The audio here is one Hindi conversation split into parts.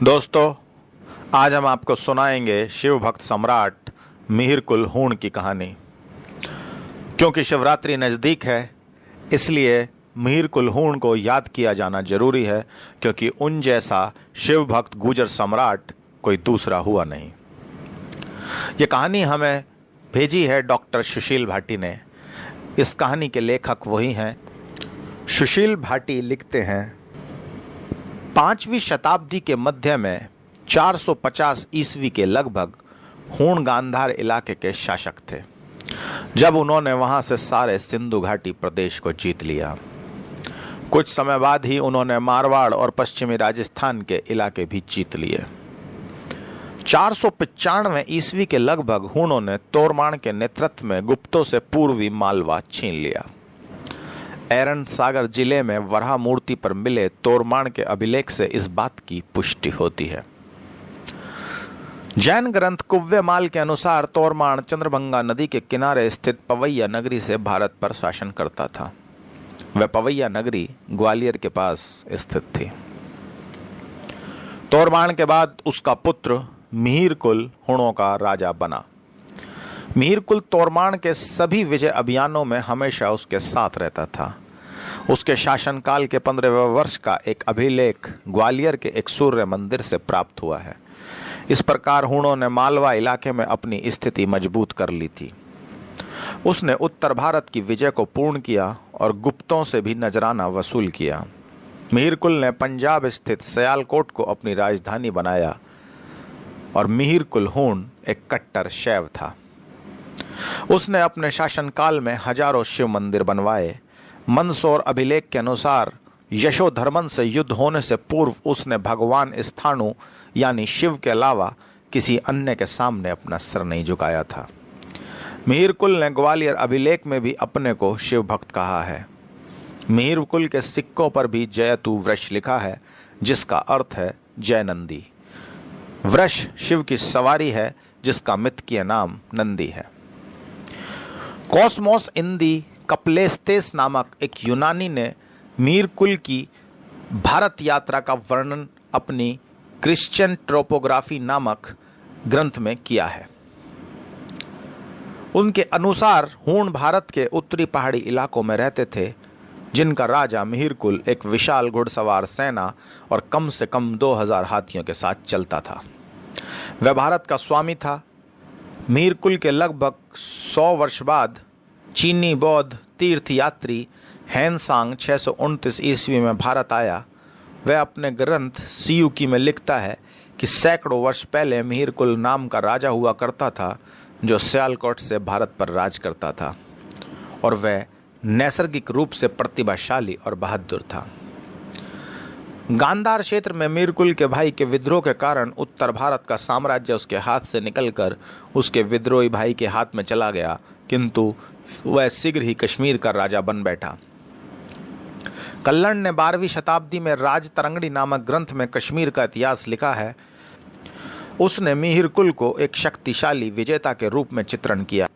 दोस्तों, आज हम आपको सुनाएंगे शिव भक्त सम्राट मिहिरकुल हूण की कहानी। क्योंकि शिवरात्रि नज़दीक है, इसलिए मिहिरकुल हूण को याद किया जाना जरूरी है, क्योंकि उन जैसा शिव भक्त गुजर सम्राट कोई दूसरा हुआ नहीं। ये कहानी हमें भेजी है डॉक्टर सुशील भाटी ने। इस कहानी के लेखक वही हैं। सुशील भाटी लिखते हैं, 5वीं शताब्दी के मध्य में 450 ईस्वी के लगभग हूण गांधार इलाके के शासक थे, जब उन्होंने वहां से सारे सिंधु घाटी प्रदेश को जीत लिया। कुछ समय बाद ही उन्होंने मारवाड़ और पश्चिमी राजस्थान के इलाके भी जीत लिए। 495 ईस्वी के लगभग हूणों ने तोरमाण के नेतृत्व में गुप्तों से पूर्वी मालवा छीन लिया। एरन सागर जिले में वराह मूर्ति पर मिले तोरमाण के अभिलेख से इस बात की पुष्टि होती है। जैन ग्रंथ कुव्यमाल के अनुसार तोरमाण चंद्रभंगा नदी के किनारे स्थित पवैया नगरी से भारत पर शासन करता था। वह पवैया नगरी ग्वालियर के पास स्थित थी। तोरमाण के बाद उसका पुत्र मिहिरकुल हूणों का राजा बना। मिहिरकुल तोरमाण के सभी विजय अभियानों में हमेशा उसके साथ रहता था। उसके शासनकाल के 15वें वर्ष का एक अभिलेख ग्वालियर के एक सूर्य मंदिर से प्राप्त हुआ है। इस प्रकार हूणों ने मालवा इलाके में अपनी स्थिति मजबूत कर ली थी। उसने उत्तर भारत की विजय को पूर्ण किया और गुप्तों से भी नजराना वसूल किया। मिहिरकुल ने पंजाब स्थित सयालकोट को अपनी राजधानी बनाया और मिहिरकुल हूण एक कट्टर शैव था। उसने अपने शासनकाल में हजारों शिव मंदिर बनवाए। मंदसौर अभिलेख के अनुसार यशोधर्मन से युद्ध होने से पूर्व उसने भगवान स्थाणु यानी शिव के अलावा किसी अन्य के सामने अपना सर नहीं झुकाया था। मिहिरकुल ने ग्वालियर अभिलेख में भी अपने को शिव भक्त कहा है। मिहिरकुल के सिक्कों पर भी जयतु वृष लिखा है, जिसका अर्थ है जय नंदी। वृष शिव की सवारी है, जिसका मिथकीय नाम नंदी है। कॉस्मोस इंदी कपलेस्तेस नामक एक यूनानी ने मिहिरकुल की भारत यात्रा का वर्णन अपनी क्रिश्चियन ट्रोपोग्राफी नामक ग्रंथ में किया है। उनके अनुसार हूण भारत के उत्तरी पहाड़ी इलाकों में रहते थे, जिनका राजा मिहिरकुल एक विशाल घुड़सवार सेना और कम से कम 2000 हाथियों के साथ चलता था। वह भारत का स्वामी था। मिहिरकुल के लगभग 100 वर्ष बाद चीनी बौद्ध तीर्थयात्री हैनसांग 629 ईस्वी में भारत आया। वह अपने ग्रंथ सियुकी में लिखता है कि सैकड़ों वर्ष पहले मिहिरकुल नाम का राजा हुआ करता था, जो सियालकोट से भारत पर राज करता था, और वह नैसर्गिक रूप से प्रतिभाशाली और बहादुर था। गांधार क्षेत्र में मिहिरकुल के भाई के विद्रोह के कारण उत्तर भारत का साम्राज्य उसके हाथ से निकलकर उसके विद्रोही भाई के हाथ में चला गया, किंतु वह शीघ्र ही कश्मीर का राजा बन बैठा। कल्लण ने 12वीं शताब्दी में राजतरंगिणी नामक ग्रंथ में कश्मीर का इतिहास लिखा है। उसने मिहिरकुल को एक शक्तिशाली विजेता के रूप में चित्रण किया।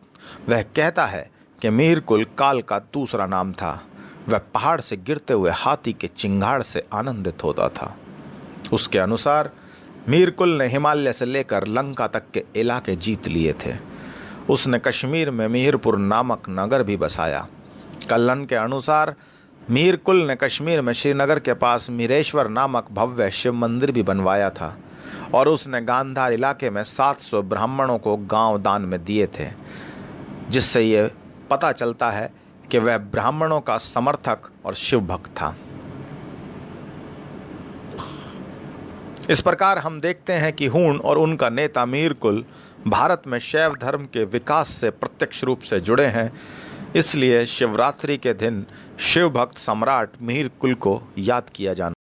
वह कहता है कि मिहिरकुल काल का दूसरा नाम था। वह पहाड़ से गिरते हुए हाथी के चिंगाड़ से आनंदित होता था। उसके अनुसार मिहिरकुल ने हिमालय से लेकर लंका तक के इलाके जीत लिए थे। उसने कश्मीर में मिहिरपुर नामक नगर भी बसाया। कल्लन के अनुसार मिहिरकुल ने कश्मीर में श्रीनगर के पास मीरेश्वर नामक भव्य शिव मंदिर भी बनवाया था, और उसने गांधार इलाके में 700 ब्राह्मणों को गांव दान में दिए थे, जिससे यह पता चलता है कि वह ब्राह्मणों का समर्थक और शिव भक्त था। इस प्रकार हम देखते हैं कि हूण और उनका नेता मिहिरकुल भारत में शैव धर्म के विकास से प्रत्यक्ष रूप से जुड़े हैं। इसलिए शिवरात्रि के दिन शिव भक्त सम्राट मिहिरकुल को याद किया जाना